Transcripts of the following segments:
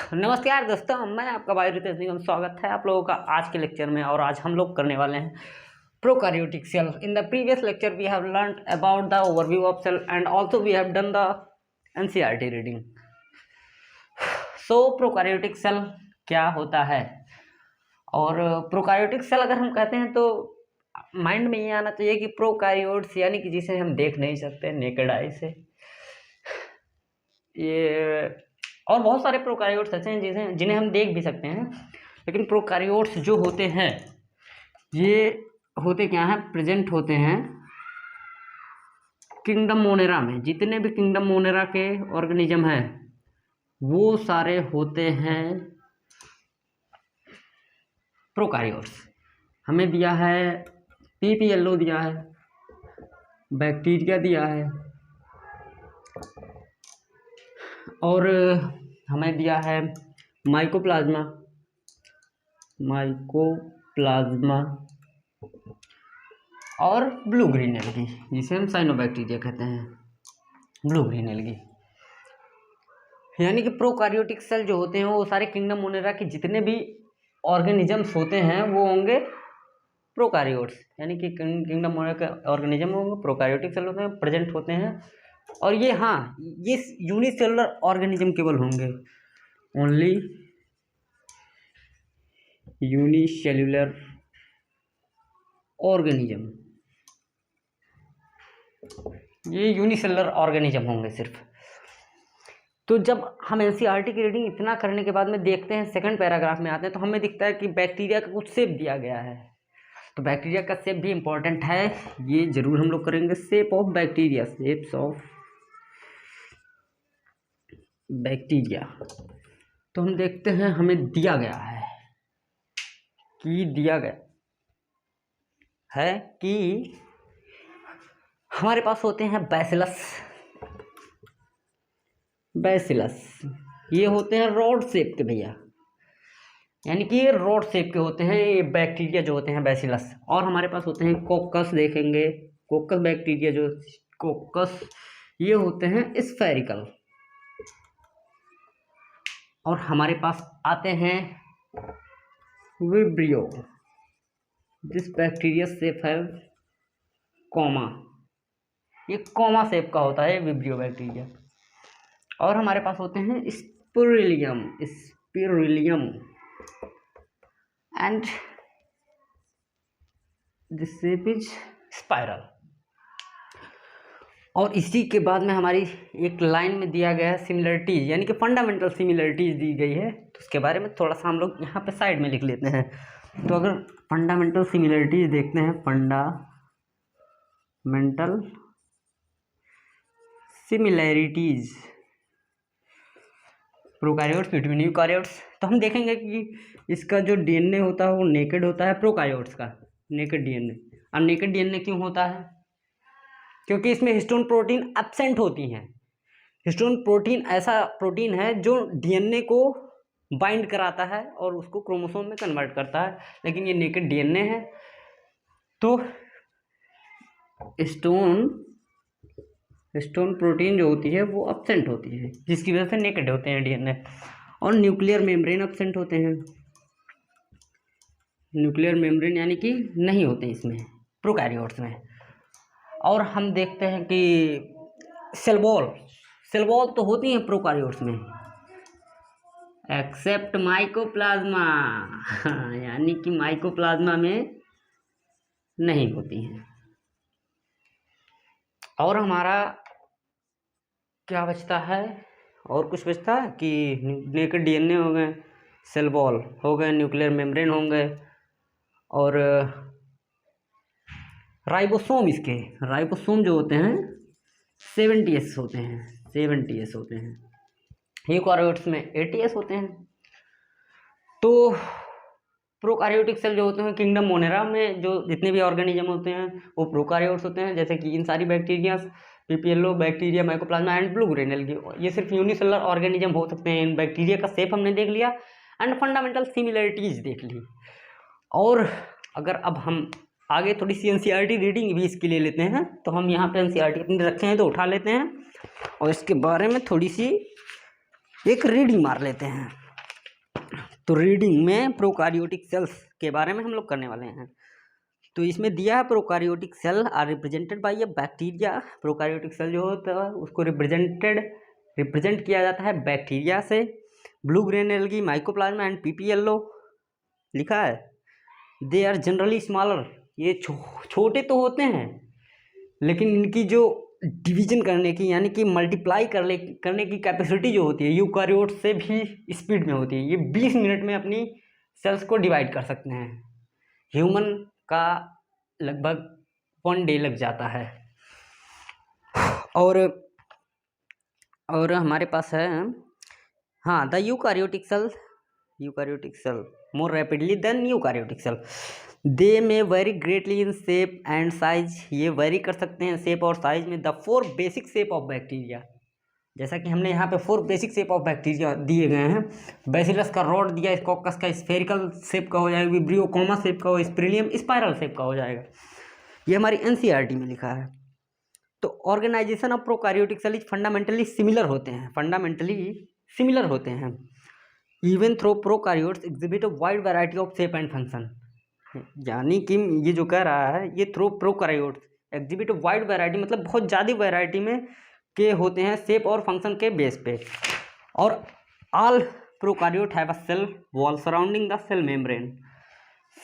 नमस्कार दोस्तों, मैं आपका भाई रितेश निगम। स्वागत है आप लोगों का आज के लेक्चर में। और आज हम लोग करने वाले हैं prokaryotic cell. In the previous lecture we have learned about the overview of cell and also we have done the NCERT reading. So prokaryotic cell क्या होता है, और प्रोकैरियोटिक सेल अगर हम कहते हैं तो माइंड में ये आना चाहिए कि प्रोकैरियोट्स यानी कि जिसे हम देख नहीं सकते नेकेड आई से, ये और बहुत सारे प्रोकैरियोट्स ऐसे हैं जिन्हें हम देख भी सकते हैं। लेकिन प्रोकैरियोट्स जो होते हैं ये होते क्या हैं, प्रेजेंट होते हैं किंगडम मोनेरा में। जितने भी किंगडम मोनेरा के ऑर्गेनिज्म हैं वो सारे होते हैं प्रोकैरियोट्स। हमें दिया है पीपीएलओ, दिया है बैक्टीरिया, दिया है और हमें दिया है माइकोप्लाज्मा और ब्लू ग्रीन एल्गी, जिसे हम साइनोबैक्टीरिया कहते हैं, ब्लू ग्रीन एल्गी। यानी कि प्रोकैरियोटिक सेल जो होते हैं वो सारे किंगडम मोनेरा के जितने भी ऑर्गेनिजम्स होते हैं वो होंगे प्रोकैरियोट्स। यानी कि किंगडम मोनेरा के ऑर्गेनिज्म होंगे प्रोकैरियोटिक सेल होते हैं, प्रेजेंट होते हैं। और ये ये यूनिसेलुलर ऑर्गेनिज्म केवल होंगे, ओनली यूनिसेलुलर ऑर्गेनिज्म, ये यूनिसेलुलर ऑर्गेनिज्म होंगे सिर्फ। तो जब हम एनसीईआरटी की रीडिंग इतना करने के बाद में देखते हैं, सेकंड पैराग्राफ में आते हैं तो हमें दिखता है कि बैक्टीरिया का कुछ शेप दिया गया है। तो बैक्टीरिया का शेप भी इंपॉर्टेंट है, ये जरूर हम लोग करेंगे। Shape of bacteria, shapes of bacteria. तो हम देखते हैं हमें दिया गया है कि हमारे पास होते हैं बैसिलस। ये होते हैं रॉड शेप के भैया, यानी कि ये रॉड शेप के होते हैं ये बैक्टीरिया जो होते हैं बैसिलस। और हमारे पास होते हैं कोकस, देखेंगे कोकस बैक्टीरिया, जो कोकस ये होते हैं स्फेरिकल। और हमारे पास आते हैं विब्रियो, दिस बैक्टीरिया शेप है कॉमा, ये कॉमा शेप का होता है विब्रियो बैक्टीरिया। और हमारे पास होते हैं spirillum and this shape is spiral. और इसी के बाद में हमारी एक लाइन में दिया गया है सिमिलरिटीज, यानी कि फंडामेंटल सिमिलरिटीज दी गई है। तो उसके बारे में थोड़ा सा हम लोग यहाँ पे साइड में लिख लेते हैं। तो अगर फंडामेंटल सिमिलरिटीज देखते हैं, fundamental similarities prokaryotes between eukaryotes, तो हम देखेंगे कि इसका जो डीएनए होता है वो नेकेड होता है प्रोकैरियोट्स का, नेकेड डीएनए। अब नेकेड डीएनए क्यों होता है? क्योंकि इसमें हिस्टोन प्रोटीन एब्सेंट होती हैं। हिस्टोन प्रोटीन ऐसा प्रोटीन है जो डीएनए को बाइंड कराता है और उसको क्रोमोसोम में कन्वर्ट करता है, लेकिन ये नेकेड डीएनए है। तो हिस्टोन प्रोटीन जो होती है वो एब्सेंट होती है, जिसकी वजह से नेकेड होते हैं डीएनए। और न्यूक्लियर मेम्ब्रेन एब्सेंट होते हैं, न्यूक्लियर मेम्ब्रेन यानी कि नहीं होते इसमें प्रोकैरियोट्स में। और हम देखते हैं कि सेल वॉल तो होती हैं प्रोकैरियोट्स में, एक्सेप्ट माइकोप्लाज्मा यानी कि माइकोप्लाज्मा में नहीं होती हैं। और हमारा क्या बचता है, और कुछ बचता है कि नेकेड डीएनए हो गए, सेल वॉल हो गए, न्यूक्लियर मेम्ब्रेन होंगे, और राइबोसोम जो होते हैं 70S होते हैं। यूकैरियोट्स में 80S होते हैं। तो प्रोकैरियोटिक सेल जो होते हैं किंगडम मोनेरा में जो जितने भी ऑर्गेनिज्म होते हैं वो प्रोकैरियोट्स होते हैं, जैसे कि इन सारी bacteria, PPLO, bacteria, mycoplasma and blue green algae. ये सिर्फ यूनिसेलुलर ऑर्गेनिज्म हो सकते हैं। इन बैक्टीरिया का शेप हमने देख लिया एंड फंडामेंटल सिमिलरिटीज देख ली। और अगर अब हम आगे थोड़ी सी एनसीईआरटी रीडिंग भी इसके लिए लेते हैं, तो हम यहाँ पे एनसीईआरटी अपनी रखे हैं तो उठा लेते हैं और इसके बारे में थोड़ी सी एक रीडिंग मार लेते हैं। तो रीडिंग में प्रोकार्योटिक सेल्स के बारे में हम लोग करने वाले हैं। तो इसमें दिया है prokaryotic cell are represented by a bacteria. Prokaryotic cell जो होता है उसको रिप्रेजेंट किया जाता है बैक्टीरिया से। Blue grain algae, mycoplasma and PP yellow लिखा है। दे आर जनरली स्मॉलर, ये छोटे तो होते हैं लेकिन इनकी जो डिवीजन करने की यानी कि मल्टीप्लाई करने की कैपेसिटी जो होती है यूकारियोट से भी स्पीड में होती है। ये 20 मिनट में अपनी सेल्स को डिवाइड कर सकते हैं। ह्यूमन का लगभग 1 डे लग जाता है। और हमारे पास है हाँ the eukaryotic cell more rapidly than eukaryotic cell. They may vary greatly in shape and size, ये वेरी कर सकते हैं शेप और साइज में। The 4 basic shape of bacteria, जैसा कि हमने यहाँ पे 4 बेसिक शेप ऑफ बैक्टीरिया दिए गए हैं। बैसिलस का रॉड दिया, स्कोकस का स्फेरिकल शेप का हो जाएगा, विब्रियो कोमा शेप का हो, स्पिरिलियम स्पाइरल शेप का हो जाएगा। ये हमारी एनसीईआरटी में लिखा है। तो organization of prokaryotic cell fundamentally similar होते हैं। Even through prokaryotes exhibit a wide variety of shape and function, यानी कि ये जो कह रहा है ये through prokaryotes exhibit a wide variety मतलब बहुत ज़्यादा वैरायटी में के होते हैं शेप और फंक्शन के बेस पे। और all prokaryote have a cell wall surrounding the cell membrane,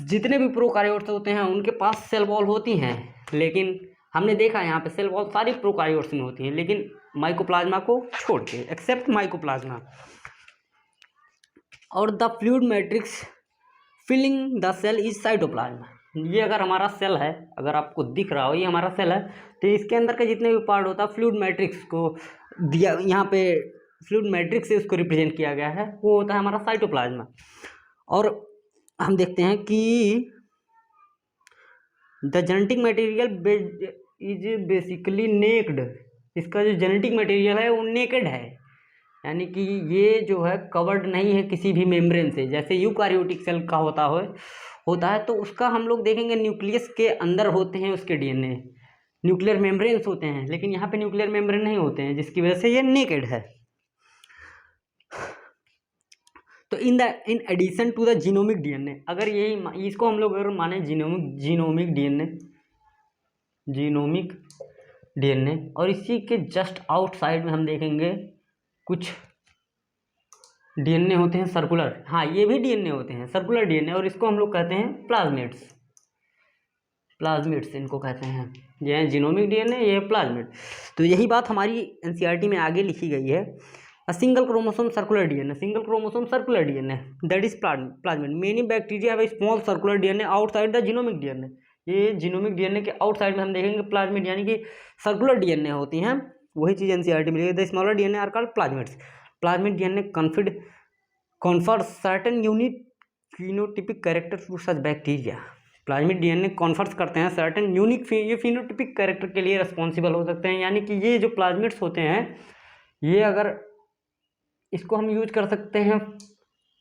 जितने भी प्रोकार्योट्स होते हैं उनके पास सेल वॉल होती हैं, लेकिन हमने देखा यहाँ पे सेल वॉल सारी प्रोकार्योट्स में होती हैं लेकिन माइकोप्लाज्मा को छोड़ के, एक्सेप्ट माइकोप्लाज्मा। और the fluid matrix filling the cell is cytoplasm. ये अगर हमारा सेल है, अगर आपको दिख रहा हो ये हमारा सेल है, तो इसके अंदर के जितने भी पार्ट होता है फ्लूइड मैट्रिक्स को दिया, यहाँ पे फ्लूइड मैट्रिक्स से उसको रिप्रेजेंट किया गया है, वो होता है हमारा साइटोप्लाज्मा। और हम देखते हैं कि the genetic material is basically naked, इसका जो जेनेटिक मटेरियल है वो नेकेड है, यानी कि ये जो है कवर्ड नहीं है किसी भी मेम्ब्रेन से, जैसे यूकारियोटिक सेल का होता है। तो उसका हम लोग देखेंगे न्यूक्लियस के अंदर होते हैं उसके डीएनए, न्यूक्लियर मेम्ब्रेन्स होते हैं, लेकिन यहाँ पे न्यूक्लियर मेम्ब्रेन नहीं होते हैं, जिसकी वजह से ये नेकेड है। तो in addition to the genomic DNA, अगर यही इसको हम लोग अगर माने जीनोमिक डीएनए और इसी के जस्ट आउटसाइड में हम देखेंगे कुछ डीएनए होते हैं सर्कुलर, हाँ ये भी डीएनए होते हैं सर्कुलर डीएनए, और इसको हम लोग कहते हैं प्लाज्मिड्स इनको कहते हैं। ये है जीनोमिक डीएनए, ये है प्लाज्मिड। तो यही बात हमारी एनसीईआरटी में आगे लिखी गई है। A single chromosome circular DNA that is plasmid. Many bacteria have a small circular DNA outside the genomic DNA. ये जीनोमिक डीएनए के आउटसाइड में हम देखेंगे प्लाज्मिड यानी कि सर्कुलर डीएनए होती हैं, वही चीज़ एनसीईआरटी में लिखी है। The smaller DNA are called plasmids. Plasmid DNA confers certain unique phenotypic character to such bacteria. Plasmid DNA confers करते हैं सर्टेन यूनिक ये फिनोटिपिक कैरेक्टर के लिए रिस्पॉन्सिबल हो सकते हैं, यानी कि ये जो प्लाज्मिड्स होते हैं ये अगर इसको हम यूज कर सकते हैं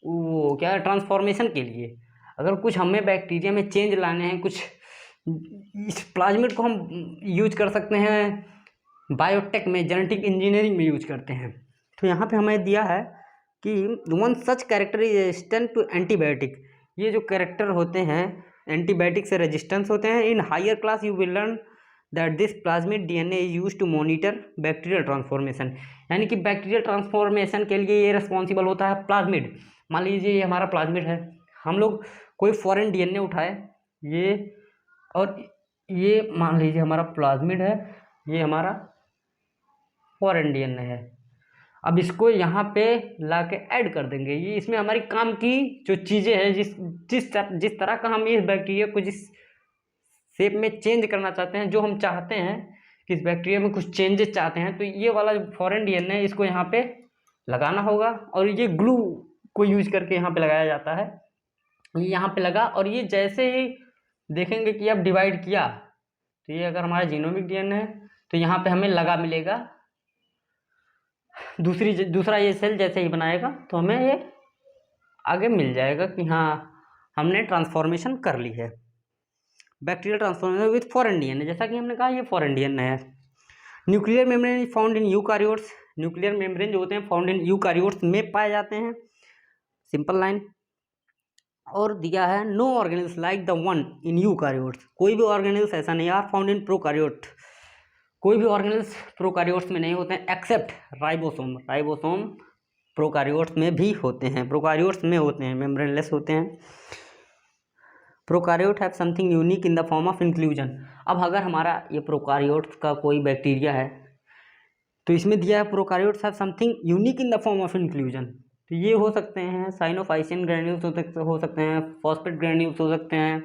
वो क्या ट्रांसफॉर्मेशन के लिए। अगर कुछ हमें बैक्टीरिया में चेंज लाने हैं, कुछ इस प्लाज्मिड को हम यूज कर सकते हैं बायोटेक में, जेनेटिक इंजीनियरिंग में यूज करते हैं। तो यहाँ पे हमें दिया है कि one such character is resistant to antibiotic. ये जो कैरेक्टर होते हैं एंटीबायोटिक से रेजिस्टेंस होते हैं। In higher class you will learn that this plasmid DNA is use to monitor bacterial transformation, यानी कि बैक्टीरियल ट्रांसफॉर्मेशन के लिए ये रिस्पॉन्सिबल होता है प्लाज्मिड। मान लीजिए ये हमारा प्लाज्मिड है, हम लोग कोई फॉरेन डीएनए उठाए ये, और ये मान लीजिए हमारा प्लाज्मिड है, ये हमारा फॉरेन डीएनए है। अब इसको यहाँ पे ला के ऐड कर देंगे, ये इसमें हमारी काम की जो चीज़ें हैं, जिस तरह का हम इस बैक्टीरिया को जिस शेप में चेंज करना चाहते हैं, जो हम चाहते हैं कि इस बैक्टीरिया में कुछ चेंजेस चाहते हैं, तो ये वाला जो फॉरेन डीएनए है इसको यहाँ पे लगाना होगा, और ये ग्लू को यूज करके यहाँ पे लगाया जाता है। ये यहाँ पे लगा, और ये जैसे ही देखेंगे कि अब डिवाइड किया, तो ये अगर हमारा जीनोमिक डीएनए है तो यहाँ पे हमें लगा मिलेगा। दूसरा ये सेल जैसे ही बनाएगा तो हमें ये आगे मिल जाएगा कि हाँ हमने ट्रांसफॉर्मेशन कर ली है। Bacterial transformation with foreign DNA, जैसा कि हमने कहा ये फॉरेन डीएनए है। Nuclear membrane is found in eukaryotes. Nuclear membrane जो होते हैं फाउंड इन यूकारियोट्स में पाए जाते हैं। Simple line. और दिया है no organelles like the one in eukaryotes, कोई भी ऑर्गेनिल्स ऐसा नहीं आर फाउंड इन प्रोकारियोट, कोई भी ऑर्गेनिल्स प्रोकारियोट्स में नहीं होते हैं एक्सेप्ट राइबोसोम, राइबोसोम प्रोकारियोट्स में भी होते हैं, प्रोकारियोट्स में होते हैं, मेम्ब्रेनलेस होते हैं। Prokaryote have something unique in the form of inclusion. अब अगर हमारा ये प्रोकारियोट्स का कोई बैक्टीरिया है तो इसमें दिया है prokaryotes have something unique in the form of inclusion, तो ये हो सकते हैं साइनोफाइसिन ग्रैन्यूल्स हो सकते हैं, फॉस्फेट ग्रैन्यूल्स हो सकते हैं,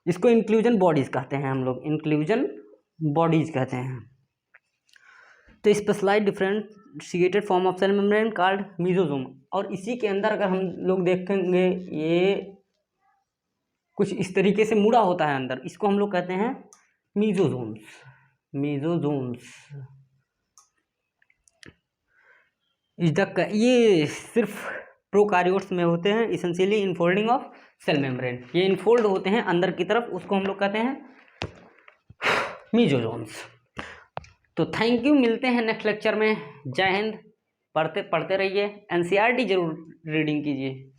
इसको इंक्लूजन बॉडीज कहते हैं हम लोग, इंक्लूजन बॉडीज कहते हैं। तो specialised differentiated form of cell membrane called mesosome, और इसी के अंदर अगर हम लोग देखेंगे ये कुछ इस तरीके से मुड़ा होता है अंदर, इसको हम लोग कहते हैं मीजोजोम्स, मीजोजोम्स। ये सिर्फ प्रोकारियोट्स में होते हैं, essentially infolding of cell membrane, ये इनफोल्ड होते हैं अंदर की तरफ, उसको हम लोग कहते हैं मीजोजोम्स। तो थैंक यू, मिलते हैं नेक्स्ट लेक्चर में। जय हिंद। पढ़ते रहिए, एनसीईआरटी जरूर रीडिंग कीजिए।